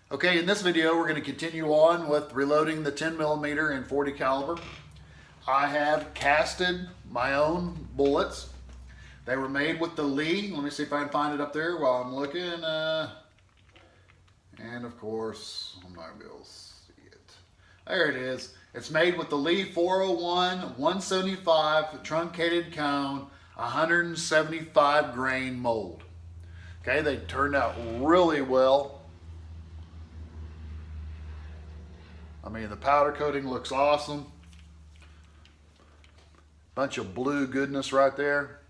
Okay, in this video we're going to continue on with reloading the 10mm and 40 caliber. I have casted my own bullets. They were made with the Lee. Let me see if I can find it up there while I'm looking. And of course, I'm not going to be able to see it. There it is. It's made with the Lee 401, 175 truncated cone, 175 grain mold. Okay, they turned out really well. I mean, the powder coating looks awesome. Bunch of blue goodness right there.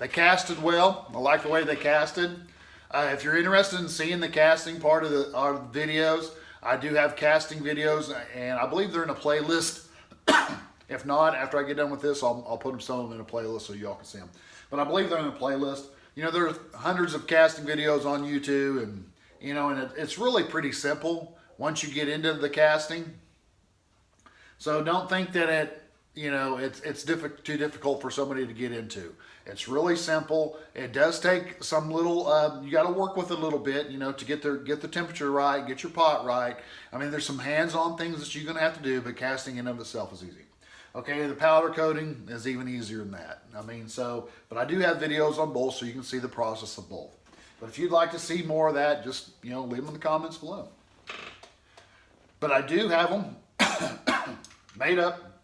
They casted well. I like the way they casted. If you're interested in seeing the casting part of our videos, I do have casting videos, and I believe they're in a playlist. If not, after I get done with this, I'll put some of them in a playlist so y'all can see them. But I believe they're in a playlist. You know, there are hundreds of casting videos on YouTube, and you know, and it's really pretty simple once you get into the casting. So don't think that it's too difficult for somebody to get into. It's really simple. It does take some little, you got to work with it a little bit, you know, to get the temperature right, get your pot right. I mean, there's some hands-on things that you're going to have to do, but casting in of itself is easy. Okay, the powder coating is even easier than that. I mean, but I do have videos on both, so you can see the process of both. But if you'd like to see more of that, just, you know, leave them in the comments below. But I do have them made up.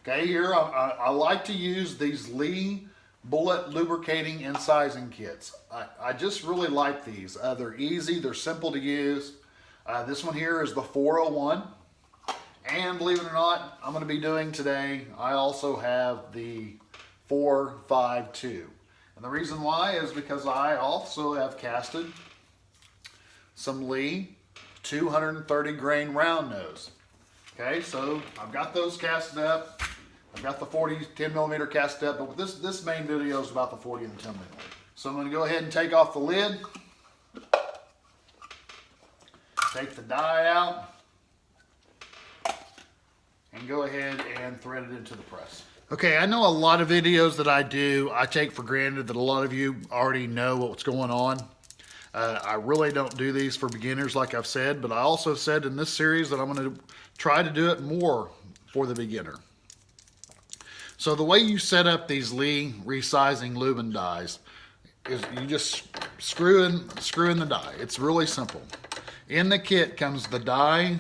Okay, here I like to use these Lee bullet lubricating and sizing kits. I just really like these. They're easy, they're simple to use. This one here is the 401. And believe it or not, I'm going to be doing today, I also have the 452. And the reason why is because I also have casted some Lee 230 grain round nose. Okay, so I've got those casted up. I've got the 10mm casted up, but this main video is about the 40 and the 10mm. So I'm going to go ahead and take off the lid. Take the die out. And go ahead and thread it into the press. Okay, I know a lot of videos that I do, I take for granted that a lot of you already know what's going on. I really don't do these for beginners like I've said, but I also said in this series that I'm going to try to do it more for the beginner. So the way you set up these Lee resizing Lubin dies is you just screw in the die. It's really simple. In the kit comes the die,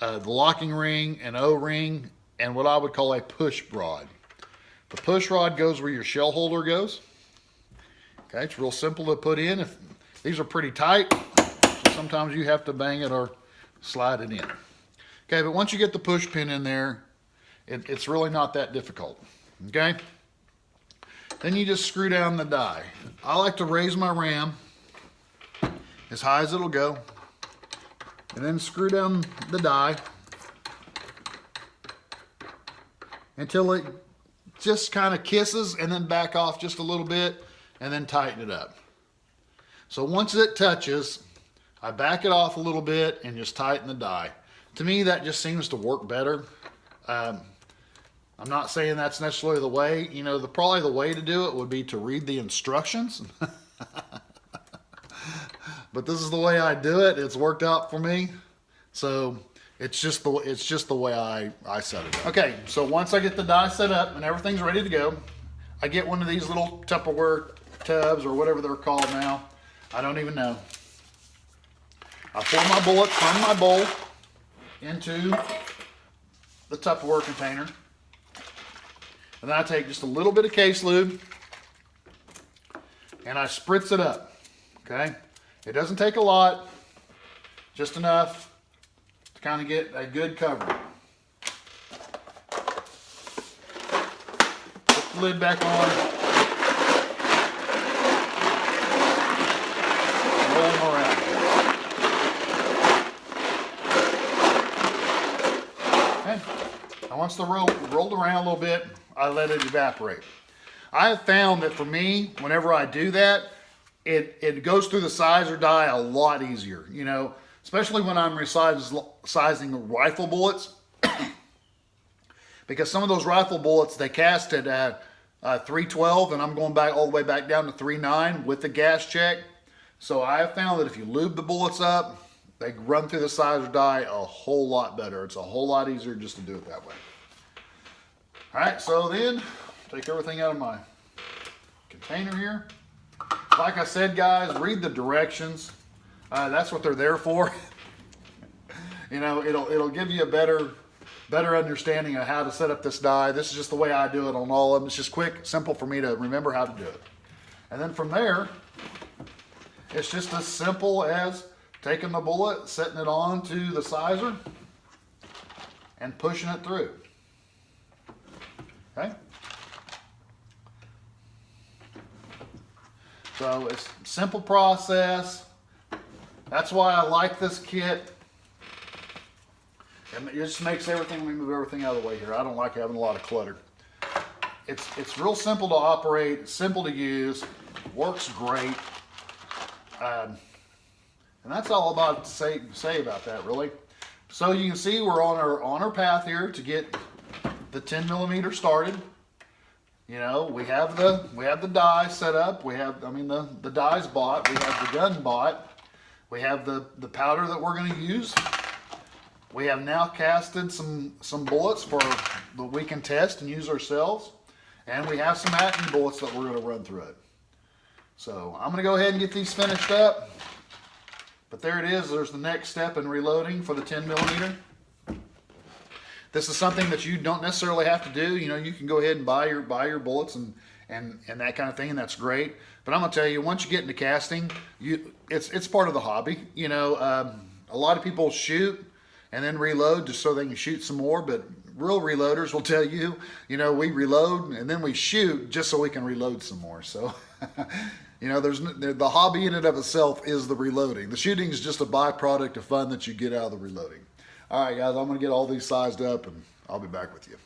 the locking ring, an O-ring, and what I would call a push rod. The push rod goes where your shell holder goes. Okay, it's real simple to put in. These are pretty tight, so sometimes you have to bang it or slide it in. Okay, but once you get the push pin in there, it's really not that difficult. Okay, then you just screw down the die. I like to raise my ram as high as it'll go, and then screw down the die until it just kind of kisses, and then back off just a little bit and then tighten it up. So once it touches, I back it off a little bit and just tighten the die. To me, that just seems to work better. I'm not saying that's necessarily the way. You know, probably the way to do it would be to read the instructions. But this is the way I do it. It's worked out for me. So it's just the way I set it up. Okay, so once I get the die set up and everything's ready to go, I get one of these little Tupperware tubs or whatever they're called now. I don't even know. I pour my bullet from my bowl into the Tupperware container. And then I take just a little bit of case lube and I spritz it up. Okay? It doesn't take a lot, just enough to kind of get a good cover. Put the lid back on. Roll them around. Okay. Now once they're rolled around a little bit, I let it evaporate. I have found that for me, whenever I do that, it goes through the sizer die a lot easier, you know, especially when I'm resizing rifle bullets. Because some of those rifle bullets, they cast at 312, and I'm going back all the way back down to 3.9 with the gas check. So I have found that if you lube the bullets up, they run through the sizer die a whole lot better. It's a whole lot easier just to do it that way. All right, so then take everything out of my container here. Like I said, guys, read the directions. That's what they're there for. You know, it'll give you a better understanding of how to set up this die. This is just the way I do it on all of them. It's just quick, simple for me to remember how to do it. And then from there, it's just as simple as taking the bullet, setting it on to the sizer, and pushing it through. Okay? So it's a simple process. That's why I like this kit. It just makes everything, let me move everything out of the way here. I don't like having a lot of clutter. It's real simple to operate, simple to use, works great. And that's all about to say about that, really. So you can see we're on our path here to get the 10 millimeter started. You know, we have the die set up. We have, the die's bought. We have the gun bought. We have the powder that we're going to use. We have now casted some bullets that we can test and use ourselves. And we have some Acme bullets that we're going to run through it. So I'm going to go ahead and get these finished up. But there it is. There's the next step in reloading for the 10 millimeter. This is something that you don't necessarily have to do. You know, you can go ahead and buy your bullets and that kind of thing, and that's great. But I'm going to tell you, once you get into casting, it's part of the hobby. You know, a lot of people shoot and then reload just so they can shoot some more, but real reloaders will tell you, you know, we reload and then we shoot just so we can reload some more. So, you know, the hobby in and of itself is the reloading. The shooting is just a byproduct of fun that you get out of the reloading. All right, guys, I'm going to get all these sized up and I'll be back with you.